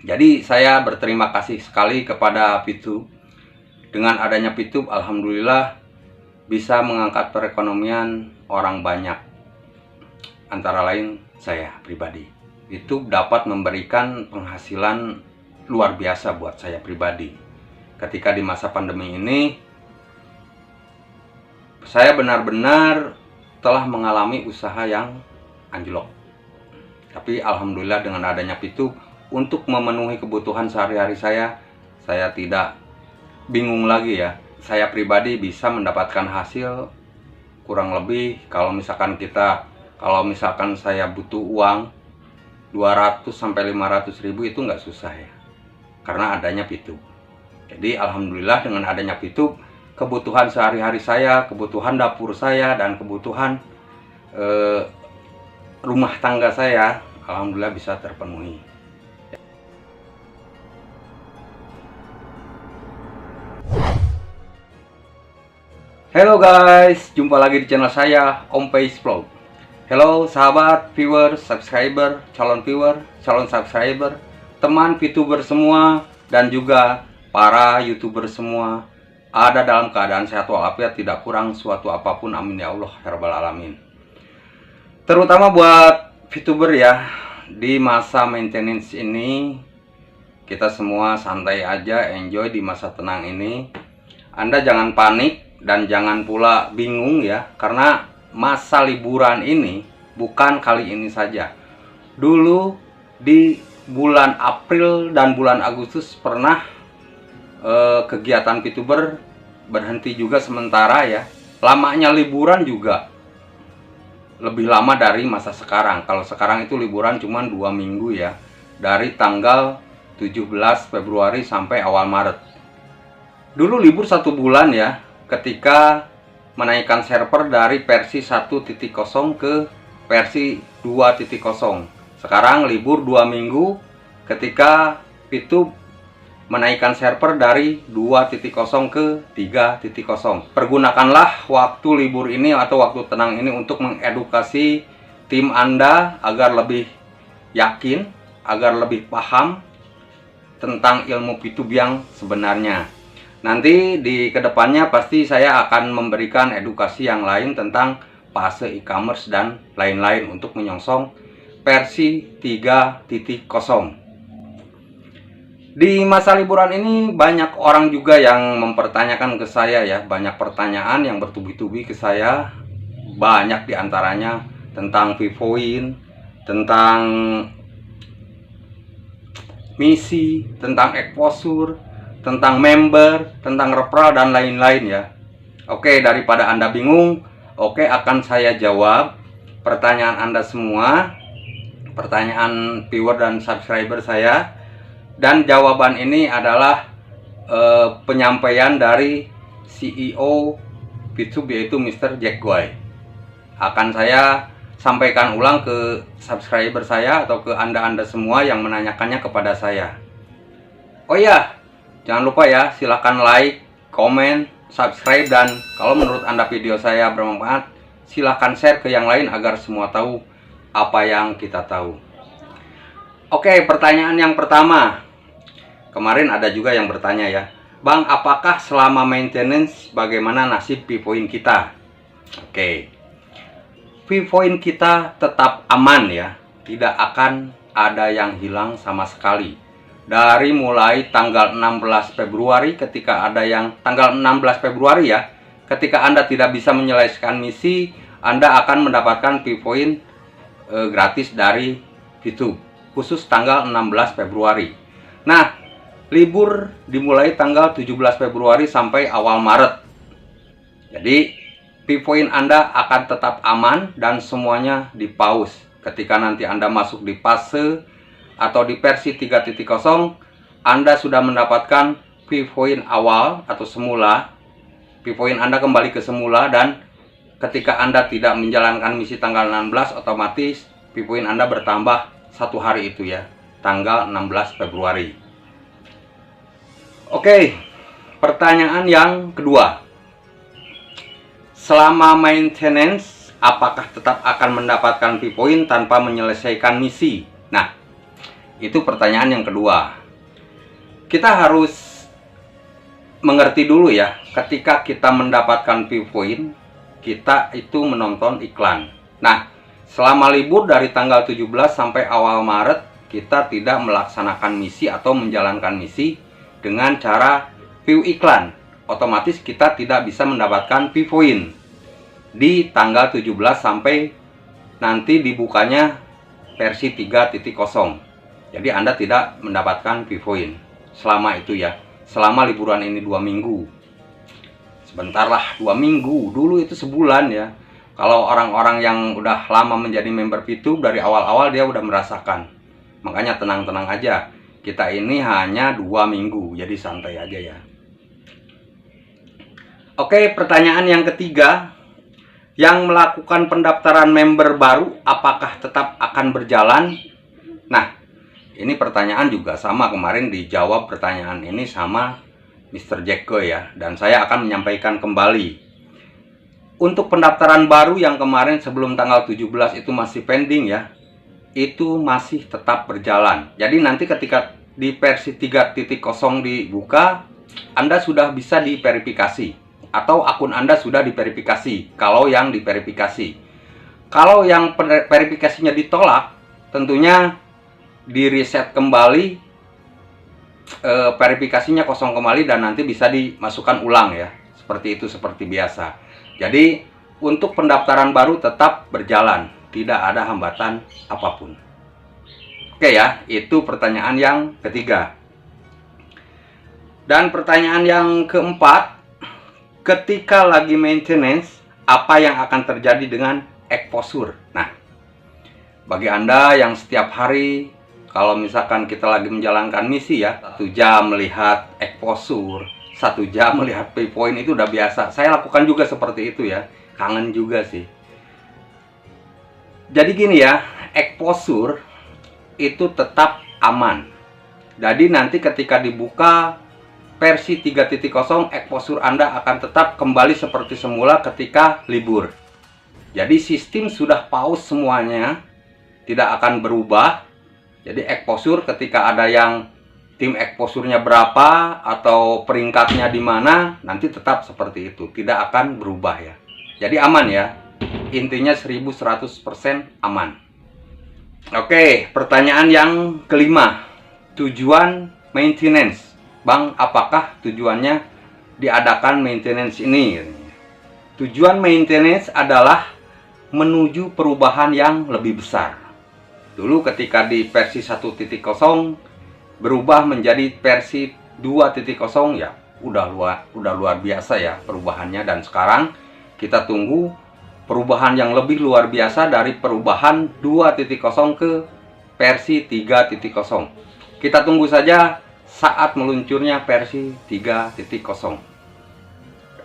Jadi saya berterima kasih sekali kepada Pitu. Dengan adanya Pitu, alhamdulillah bisa mengangkat perekonomian orang banyak. Antara lain saya pribadi. Itu dapat memberikan penghasilan luar biasa buat saya pribadi. Ketika di masa pandemi ini, saya benar-benar telah mengalami usaha yang anjlok. Tapi alhamdulillah dengan adanya Pitu, untuk memenuhi kebutuhan sehari-hari saya tidak bingung lagi ya. Saya pribadi bisa mendapatkan hasil kurang lebih kalau misalkan saya butuh uang 200 sampai 500 ribu itu nggak susah ya, karena adanya Pitu. Jadi alhamdulillah dengan adanya Pitu, kebutuhan sehari-hari saya, kebutuhan dapur saya, dan kebutuhan rumah tangga saya alhamdulillah bisa terpenuhi. Halo guys, jumpa lagi di channel saya, Om Pais Vlog. Halo sahabat, viewer, subscriber, calon viewer, calon subscriber, teman VTuber semua, dan juga para YouTuber semua ada dalam keadaan sehat walafiat, tidak kurang suatu apapun, amin ya Allah ya Rabbal Alamin. Terutama buat VTuber ya, di masa maintenance ini kita semua santai aja, enjoy di masa tenang ini. Anda jangan panik dan jangan pula bingung ya, karena masa liburan ini bukan kali ini saja. Dulu di bulan April dan bulan Agustus pernah kegiatan VTuber berhenti juga sementara ya. Lamanya liburan juga lebih lama dari masa sekarang. Kalau sekarang itu liburan cuma 2 minggu ya, dari tanggal 17 Februari sampai awal Maret. Dulu libur 1 bulan ya, ketika menaikkan server dari versi 1.0 ke versi 2.0. Sekarang libur 2 minggu ketika itu menaikkan server dari 2.0 ke 3.0. Pergunakanlah waktu libur ini atau waktu tenang ini untuk mengedukasi tim Anda agar lebih yakin, agar lebih paham tentang ilmu VTuber yang sebenarnya. Nanti di kedepannya pasti saya akan memberikan edukasi yang lain tentang fase e-commerce dan lain-lain untuk menyongsong versi 3.0. Di masa liburan ini banyak orang juga yang mempertanyakan ke saya ya, banyak pertanyaan yang bertubi-tubi ke saya. Banyak diantaranya tentang Pivoin, tentang misi, tentang exposure, tentang member, tentang referral, dan lain-lain ya. Oke, daripada Anda bingung, oke, akan saya jawab pertanyaan Anda semua, pertanyaan viewer dan subscriber saya. Dan jawaban ini adalah penyampaian dari CEO VTuber, yaitu Mr. Jack Guy. Akan saya sampaikan ulang ke subscriber saya atau ke Anda semua yang menanyakannya kepada saya. Oh iya, jangan lupa ya, silahkan like, komen, subscribe, dan kalau menurut Anda video saya bermanfaat, silahkan share ke yang lain agar semua tahu apa yang kita tahu. Oke, pertanyaan yang pertama. Kemarin ada juga yang bertanya ya, Bang, apakah selama maintenance bagaimana nasib Pivoin kita? Oke, Pivoin kita tetap aman ya, tidak akan ada yang hilang sama sekali. Dari mulai tanggal 16 Februari, ketika ada yang tanggal 16 Februari ya, ketika Anda tidak bisa menyelesaikan misi, Anda akan mendapatkan Pivoin gratis dari VTuber, khusus tanggal 16 Februari. Nah, libur dimulai tanggal 17 Februari sampai awal Maret. Jadi Pivoin Anda akan tetap aman dan semuanya di pause. Ketika nanti Anda masuk di fase atau di versi 3.0, Anda sudah mendapatkan Pivoin awal atau semula. Pivoin Anda kembali ke semula, dan ketika Anda tidak menjalankan misi tanggal 16, otomatis Pivoin Anda bertambah 1 hari itu ya, tanggal 16 Februari. Oke, pertanyaan yang kedua. Selama maintenance, apakah tetap akan mendapatkan Pivoin tanpa menyelesaikan misi? Nah, Itu pertanyaan yang kedua. Kita harus mengerti dulu ya, ketika kita mendapatkan view point, kita itu menonton iklan. Nah, selama libur dari tanggal 17 sampai awal Maret, kita tidak melaksanakan misi atau menjalankan misi dengan cara view iklan. Otomatis kita tidak bisa mendapatkan view point di tanggal 17 sampai nanti dibukanya versi 3.0. Jadi Anda tidak mendapatkan view point selama itu ya, selama liburan ini 2 minggu. Sebentar lah, 2 minggu, dulu itu sebulan ya. Kalau orang-orang yang udah lama menjadi member VTube dari awal-awal, dia udah merasakan. Makanya tenang-tenang aja, kita ini hanya 2 minggu, jadi santai aja ya. Oke, pertanyaan yang ketiga, yang melakukan pendaftaran member baru apakah tetap akan berjalan? Nah, ini pertanyaan juga sama, kemarin dijawab pertanyaan ini sama Mr. Jacko ya, dan saya akan menyampaikan kembali. Untuk pendaftaran baru yang kemarin sebelum tanggal 17 itu masih pending ya, itu masih tetap berjalan. Jadi nanti ketika di versi 3.0 dibuka, Anda sudah bisa diverifikasi, atau akun Anda sudah diverifikasi kalau yang diverifikasi. Kalau yang verifikasinya ditolak, tentunya di reset kembali, verifikasinya kosong kembali, dan nanti bisa dimasukkan ulang ya, seperti itu, seperti biasa. Jadi untuk pendaftaran baru tetap berjalan, tidak ada hambatan apapun. Oke ya, itu pertanyaan yang ketiga. Dan pertanyaan yang keempat, ketika lagi maintenance, apa yang akan terjadi dengan exposure? Nah, bagi Anda yang setiap hari, kalau misalkan kita lagi menjalankan misi ya, 1 jam melihat exposure, 1 jam melihat pay point, itu udah biasa. Saya lakukan juga seperti itu ya, kangen juga sih. Jadi gini ya, exposure itu tetap aman. Jadi nanti ketika dibuka versi 3.0, exposure Anda akan tetap kembali seperti semula ketika libur. Jadi sistem sudah pause semuanya, tidak akan berubah. Jadi exposure ketika ada yang tim exposure-nya berapa atau peringkatnya di mana, nanti tetap seperti itu, tidak akan berubah ya. Jadi aman ya. Intinya 1100% aman. Oke, pertanyaan yang kelima. Tujuan maintenance. Bang, apakah tujuannya diadakan maintenance ini? Tujuan maintenance adalah menuju perubahan yang lebih besar. Dulu ketika di versi 1.0 berubah menjadi versi 2.0 ya, udah luar biasa ya perubahannya, dan sekarang kita tunggu perubahan yang lebih luar biasa dari perubahan 2.0 ke versi 3.0. Kita tunggu saja saat meluncurnya versi 3.0.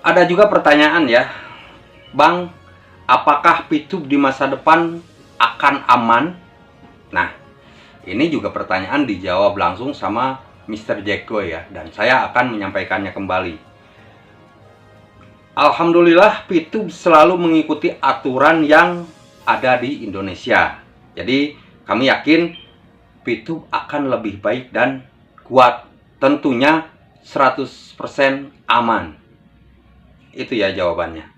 Ada juga pertanyaan ya, Bang, apakah VTube di masa depan akan aman? Nah, ini juga pertanyaan dijawab langsung sama Mr. Jacko ya, dan saya akan menyampaikannya kembali. Alhamdulillah, VTube selalu mengikuti aturan yang ada di Indonesia. Jadi, kami yakin VTube akan lebih baik dan kuat, tentunya 100% aman. Itu ya jawabannya.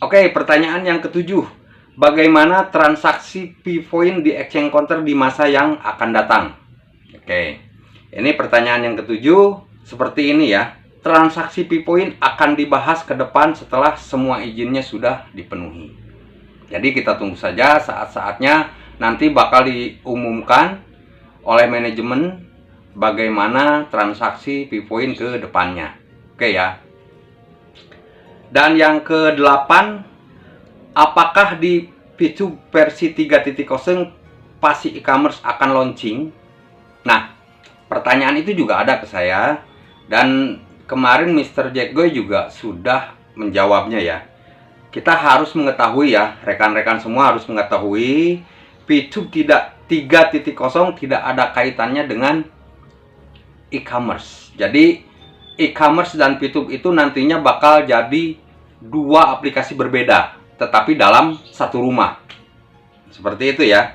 Oke, pertanyaan yang ketujuh, bagaimana transaksi P-Point di exchange counter di masa yang akan datang? Oke, ini pertanyaan yang ketujuh. Seperti ini ya, transaksi P-Point akan dibahas ke depan setelah semua izinnya sudah dipenuhi. Jadi kita tunggu saja, saat-saatnya nanti bakal diumumkan oleh manajemen bagaimana transaksi P-Point ke depannya. Oke ya. Dan yang ke-8, apakah di VTube versi 3.0 pasti e-commerce akan launching? Nah, pertanyaan itu juga ada ke saya, dan kemarin Mr. Jacko juga sudah menjawabnya ya. Kita harus mengetahui ya, rekan-rekan semua harus mengetahui VTube 3.0 tidak ada kaitannya dengan e-commerce. Jadi e-commerce dan VTube itu nantinya bakal jadi 2 aplikasi berbeda, tetapi dalam satu rumah. Seperti itu ya.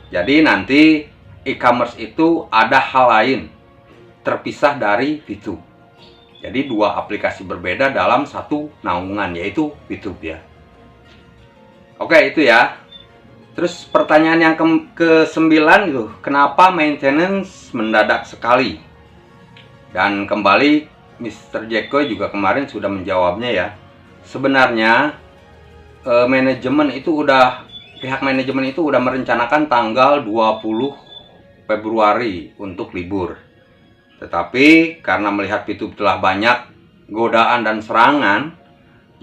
Jadi nanti e-commerce itu ada hal lain terpisah dari VTube. Jadi dua aplikasi berbeda dalam satu naungan, yaitu VTube ya. Oke, itu ya. Terus pertanyaan yang ke-9 itu, kenapa maintenance mendadak sekali? Dan kembali Mr. Jeko juga kemarin sudah menjawabnya ya. Sebenarnya pihak manajemen itu udah merencanakan tanggal 20 Februari untuk libur. Tetapi karena melihat VTube telah banyak godaan dan serangan,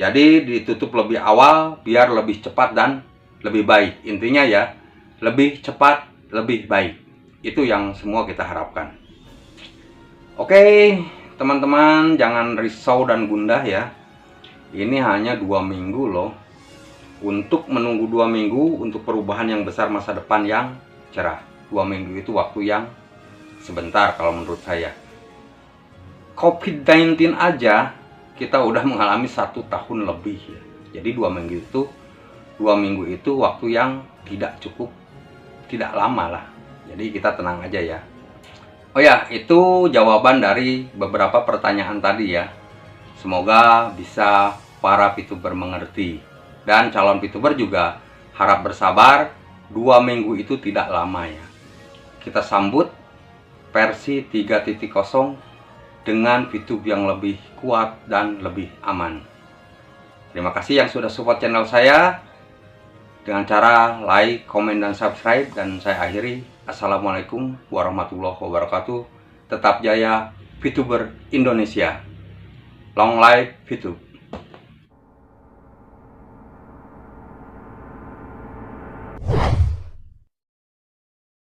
jadi ditutup lebih awal biar lebih cepat dan lebih baik. Intinya ya, lebih cepat, lebih baik. Itu yang semua kita harapkan. Oke, teman-teman, jangan risau dan gundah ya. Ini hanya 2 minggu loh. Untuk menunggu 2 minggu untuk perubahan yang besar masa depan yang cerah. 2 minggu itu waktu yang sebentar kalau menurut saya. COVID-19 aja kita udah mengalami 1 tahun lebih ya. Jadi 2 minggu itu waktu yang tidak cukup, tidak lama lah. Jadi kita tenang aja ya. Oh ya, itu jawaban dari beberapa pertanyaan tadi ya. Semoga bisa para VTuber mengerti. Dan calon VTuber juga harap bersabar, 2 minggu itu tidak lama ya. Kita sambut versi 3.0 dengan VTube yang lebih kuat dan lebih aman. Terima kasih yang sudah support channel saya dengan cara like, komen, dan subscribe. Dan saya akhiri. Assalamualaikum warahmatullahi wabarakatuh. Tetap jaya VTuber Indonesia. Long life VTube.